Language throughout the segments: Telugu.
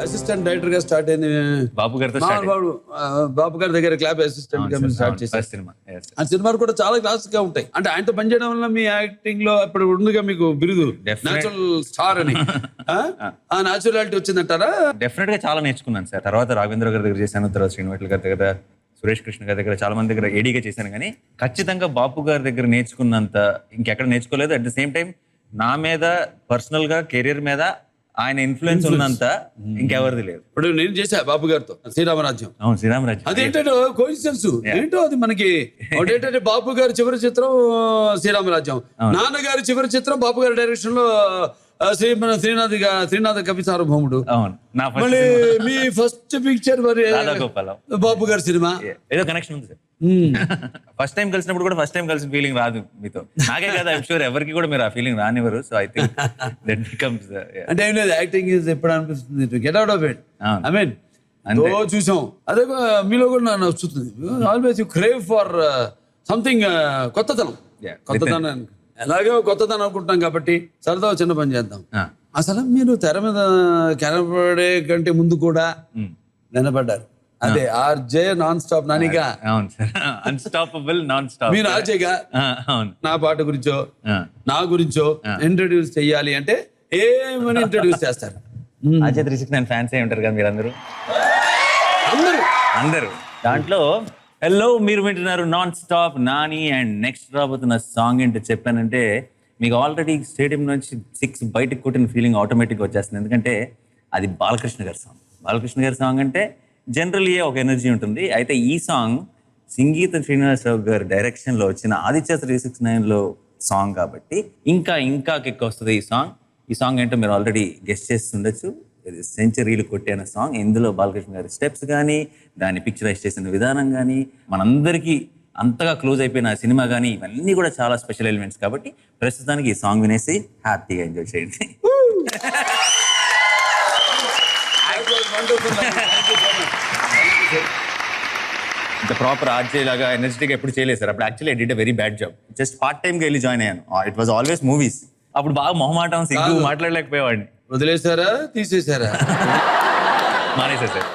అసిస్టెంట్ డైరెక్టర్ గా స్టార్ట్ అయింది బాబు గారితో బాబు గారి దగ్గర క్లాప్ అసిస్టెంట్ గా స్టార్ట్ చేశారు సినిమా. ఆ సినిమాలు కూడా చాలా క్లాస్ గా ఉంటాయి. అంటే ఆయనతో పనిచేయడం వల్ల మీ యాక్టింగ్ లో ఇప్పుడు ఉందిగా మీకు బిరుదు నేచురల్ స్టార్ అని. ఆ నేచురాలిటీ వచ్చిందంటారా? డెఫినెట్ గా చాలా నేర్చుకున్నాను సార్. తర్వాత రాఘవేంద్ర గారి దగ్గర చేశాను, తర్వాత శ్రీనివాట్ల గారి దగ్గర, సురేష్ కృష్ణ గారి దగ్గర, చాలా మంది దగ్గర ఏడీగా చేశాను. కానీ ఖచ్చితంగా బాపు గారి దగ్గర నేర్చుకున్నంత ఇంకెక్కడ నేర్చుకోలేదు. అట్ ద సేమ్ టైం నా మీద పర్సనల్ గా కెరీర్ మీద ఆయన ఇన్ఫ్లుయెన్స్ ఉన్నంత ఇంకెవరిది లేదు. ఇప్పుడు నేను చేశా బాబు గారితో శ్రీరామరాజ్యం. అవును, శ్రీరామరాజ్యం. అదేంటో కోయిన్సిడెన్స్ ఏంటో అది మనకి. ఏంటంటే బాబు గారి చివరి చిత్రం శ్రీరామరాజ్యం, నాన్నగారి చివరి చిత్రం బాబు గారి డైరెక్షన్ లో శ్రీనాథ కవి సార్వభౌముడు. అవును, మళ్ళీ మీ ఫస్ట్ పిక్చర్ మరి బాబు గారి సినిమా. ఏదో కనెక్షన్ ఉంది సార్. ఫస్ట్ టైం కలిసినప్పుడు కూడా ఫస్ట్ టైం కలిసిన ఫీలింగ్ రాదు మీతో. నాకే కదా, ఐమ్ షూర్ ఎవరికి కూడా మీరు ఆ ఫీలింగ్ రానివ్వరు. So I think that becomes. అంటే ఏం లేదు, యాక్టింగ్ ఎప్పుడు అనిపిస్తుంది get out of it. I mean చూసాం, అదే మీలో కూడా నాకు నచ్చుతుంది. Always you crave for something కొత్తతనం. ఎలాగో కొత్తతనం అనుకుంటున్నాం కాబట్టి సరదా చిన్న పని చేద్దాం. అసలు మీరు తెర మీద కనపడే కంటే ముందు కూడా నిలబడ్డారు. అదే ఆర్జే నాన్ స్టాప్ నానిగా. అవును సార్, అన్స్టాపబుల్ నాన్ స్టాప్. మీరు ఆర్జేగా నా పాట గురించో నా గురించో ఇంట్రడ్యూస్ చెయ్యాలి అంటే ఏమని ఇంట్రడ్యూస్ చేస్తారు? ఆర్జే 369 ఫ్యాన్స్ అయి ఉంటారు కదా మీరు అందరూ. దాంట్లో హలో, మీరు వింటున్నారు non stop Nani. And next రాబోతున్న సాంగ్ ఏంటో చెప్పానంటే మీకు ఆల్రెడీ స్టేడియం నుంచి 6 బయటకు కొట్టిన ఫీలింగ్ ఆటోమేటిక్గా వచ్చేస్తుంది. ఎందుకంటే అది బాలకృష్ణ గారి సాంగ్. బాలకృష్ణ గారి సాంగ్ అంటే జనరల్లీ ఒక ఎనర్జీ ఉంటుంది. అయితే ఈ సాంగ్ సంగీత శ్రీనివాసరావు గారి డైరెక్షన్లో వచ్చిన ఆదిత్య 369లో సాంగ్ కాబట్టి ఇంకా ఇంకా కిక్ వస్తుంది ఈ సాంగ్. ఈ సాంగ్ ఏంటో మీరు ఆల్రెడీ గెస్ట్ చేస్తుండొచ్చు. ఇది సెంచరీలు కొట్టిన సాంగ్. ఇందులో బాలకృష్ణ గారి స్టెప్స్ కానీ, దాన్ని పిక్చరైజ్ చేసిన విధానం కానీ, మనందరికీ అంతగా క్లోజ్ అయిపోయిన సినిమా కానీ, ఇవన్నీ కూడా చాలా స్పెషల్ ఎలిమెంట్స్. కాబట్టి ప్రస్తుతానికి ఈ సాంగ్ వినేసి హ్యాపీగా ఎంజాయ్ చేయండి. ఇంత ప్రాపర్ ఆర్జే లాగా ఎనర్జెటిక్ ఎప్పుడు చేయలేదు సార్. అప్పుడు actually I did a very bad job. Just part టైంకి వెళ్ళి జాయిన్ అయ్యాను. It was always movies. అప్పుడు బాగా మొహమాటం, సిగ్గు, మాట్లాడలేకపోయేవాడిని. వదిలేసారా తీసేసారా? మానేసారు సార్.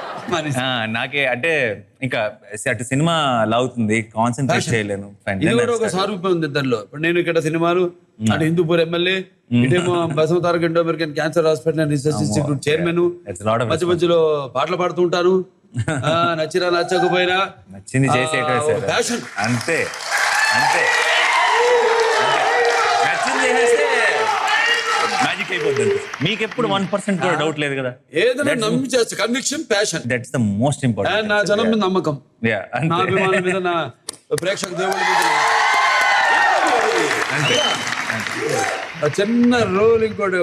నాకే అంటే ఇంకా అటు సినిమా లాగుతుంది, కాన్సన్ట్రేట్ చేయలేను. ఒక సారూప్యం ఉంది ఇద్దరిలో. ఇప్పుడు నేను ఇక్కడ సినిమాలు, అటు హిందూపూర్ ఎమ్మెల్యే, ఇటేమో Basavataraka Indo American Cancer Hospital and Research Institute chairman. మధ్య మధ్యలో పాటలు పాడుతుంటాను. నచ్చినా నచ్చకపోయినా నచ్చింది చేసేయటమే సార్. ప్యాషన్ అంతే అంతే. నచ్చింది చేసేస్తే మ్యాజిక్ అయిపోతుంది. మీకు ఎప్పుడు 1% కూడా డౌట్ లేదు కదా? ఏదైనా నమ్మి చేస్తా. Conviction, passion, that's the most important. నా జనం మీద నమ్మకం, నా అభిమానుల మీద, నా ప్రేక్షక దేవుడి మీద. చిన్న రోల్, ఇంకోటి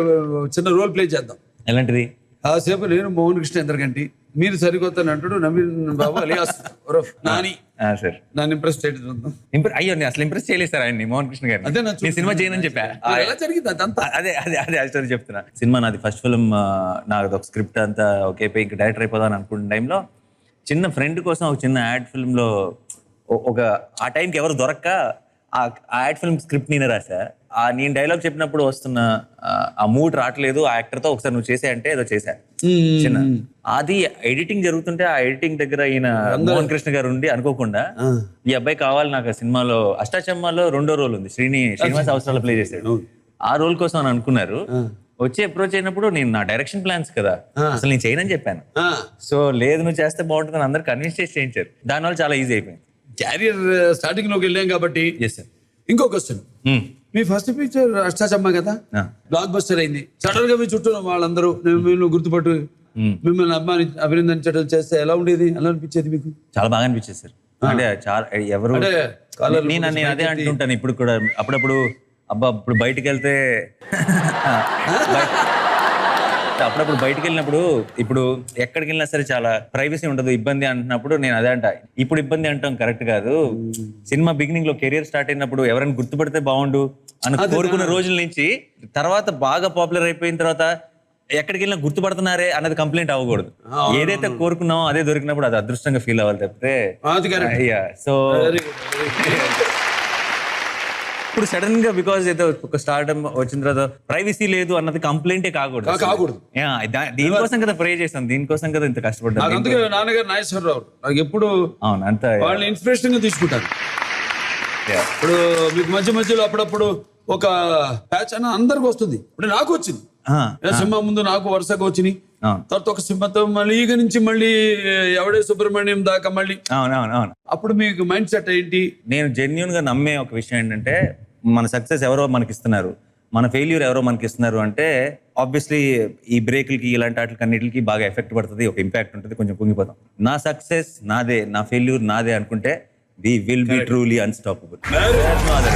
చిన్న రోల్ ప్లే చేద్దాం. ఎలాంటిది? కాసేపు నేను మోహన్ కృష్ణ ఎందరికంటి, మీరు సరికొత్త అంటాడు నవీన్ బాబు అలియాస్ నాని. సార్ నన్ను ఇంప్రెస్ చేయడం. అయ్యో, నేను అసలు ఇంప్రెస్ చేయలేదు సార్ ఆయన్ని, మోహన్ కృష్ణ గారు. నేను సినిమా చేయనని చెప్పా. ఎలా జరిగింది అదంతా? అదే స్టోరీ చెప్తున్నా. సినిమా నాది ఫస్ట్ ఫిల్మ్. నాకు ఒక స్క్రిప్ట్ అంతా ఓకే, ఇంకా డైరెక్టర్ అయిపోదాం అనుకున్న టైంలో చిన్న ఫ్రెండ్ కోసం ఒక చిన్న యాడ్ ఫిల్మ్లో ఒక ఆ టైంకి ఎవరు దొరక్క ఆ యాడ్ ఫిల్మ్ స్క్రిప్ట్ నేనే రాసా. నేను డైలాగ్ చెప్పినప్పుడు వస్తున్న ఆ మూడ్ రావట్లేదు ఆ యాక్టర్తో, ఒకసారి నువ్వు చేసే అంటే ఏదో చేశా చిన్న. అది ఎడిటింగ్ జరుగుతుంటే ఆ ఎడిటింగ్ దగ్గర ఈయన మోహన్ కృష్ణ గారు ఉండి అనుకోకుండా ఈ అబ్బాయి కావాలి నాకు సినిమాలో, అష్టాచమ్మాలో 2వ రోల్ ఉంది, శ్రీనివాస్ అవసరాలు ప్లే చేశాడు. ఆ రోల్ కోసం అని అనుకున్నారు. వచ్చి అప్రోచ్ అయినప్పుడు నేను నా డైరెక్షన్ ప్లాన్స్ కదా, అసలు నేను చేయనని చెప్పాను. సో లేదు నువ్వు చేస్తే బాగుంటుందని అందరు కన్విన్స్ చేసి చేయించారు. దానివల్ల చాలా ఈజీ అయిపోయింది. క్యారియర్ స్టార్టింగ్ లోకి వెళ్ళాం కాబట్టి. ఇంకో క్వశ్చన్, మీ ఫస్ట్ పిక్చర్ అష్టాచమ్మ కదా, బ్లాక్ బస్టర్ అయింది. సడన్ గా మీ చుట్టూ వాళ్ళందరూ మిమ్మల్ని గుర్తుపట్టు మిమ్మల్ని అభినందించడం చేస్తే ఎలా ఉండేది? ఎలా అనిపించేది మీకు? చాలా బాగా అనిపించేది సార్. అంటే చాలా ఎవరు నేను అదే అంటుంటాను ఇప్పుడు కూడా అప్పుడప్పుడు. అబ్బా ఇప్పుడు బయటికి వెళ్తే అప్పుడప్పుడు బయటకు వెళ్ళినప్పుడు, ఇప్పుడు ఎక్కడికి వెళ్ళినా సరే చాలా ప్రైవసీ ఉండదు, ఇబ్బంది అంటున్నప్పుడు నేను అదే అంట. ఇప్పుడు ఇబ్బంది అంటాం కరెక్ట్ కాదు. సినిమా బిగినింగ్ లో కెరీర్ స్టార్ట్ అయినప్పుడు ఎవరైనా గుర్తుపడితే బాగుండు అని కోరుకున్న రోజుల నుంచి తర్వాత బాగా పాపులర్ అయిపోయిన తర్వాత ఎక్కడికి వెళ్ళినా గుర్తుపడుతున్నారే అన్నది కంప్లైంట్ అవ్వకూడదు. ఏదైతే కోరుకున్నామో అదే దొరికినప్పుడు అది అదృష్టంగా ఫీల్ అవ్వాలి తప్పితే. సో ఇప్పుడు సడన్ గా బికాజ్ ఏదో ఒక స్టార్డమ్ వచ్చిన తర్వాత ప్రైవసీ లేదు అన్నది కంప్లైంటే కాకూడదు. కాకూడదు. దీనికోసం కదా ప్రే చేస్తాం, దీనికోసం కదా ఇంత కష్టపడ్డాం. నాకు అందుకే నాన్నగారు నాగేశ్వరరావు నాకు ఎప్పుడు అవును అంత వాళ్ళని ఇన్స్పిరేషన్ గా తీసుకుంటారు. ఇప్పుడు మీకు మధ్య మధ్యలో అప్పుడప్పుడు ఒక ప్యాచ్ అన్న అందరికి వస్తుంది. ఇప్పుడు నాకు వచ్చింది సింహ ముందు, నాకు వరుసగా వచ్చినాయి. తర్వాత ఒక సింహతో మళ్ళీ ఈగ నుంచి మళ్ళీ ఎవడే సుబ్రహ్మణ్యం దాకా మళ్ళీ. అవును. అప్పుడు మీకు మైండ్ సెట్ ఏంటి? నేను జెన్యున్ గా నమ్మే ఒక విషయం ఏంటంటే, మన సక్సెస్ ఎవరో మనకి ఇస్తున్నారు, మన ఫెయిల్యూర్ ఎవరో మనకి ఇస్తున్నారు అంటే ఆబ్వియస్లీ ఈ బ్రేక్లకి ఇలాంటి వాటికి అన్నిటికి బాగా ఎఫెక్ట్ పడుతుంది, ఒక ఇంపాక్ట్ ఉంటుంది, కొంచెం కుంగిపోతాం. నా సక్సెస్ నాదే, నా ఫెయిల్యూర్ నాదే అనుకుంటే we will be truly unstoppable.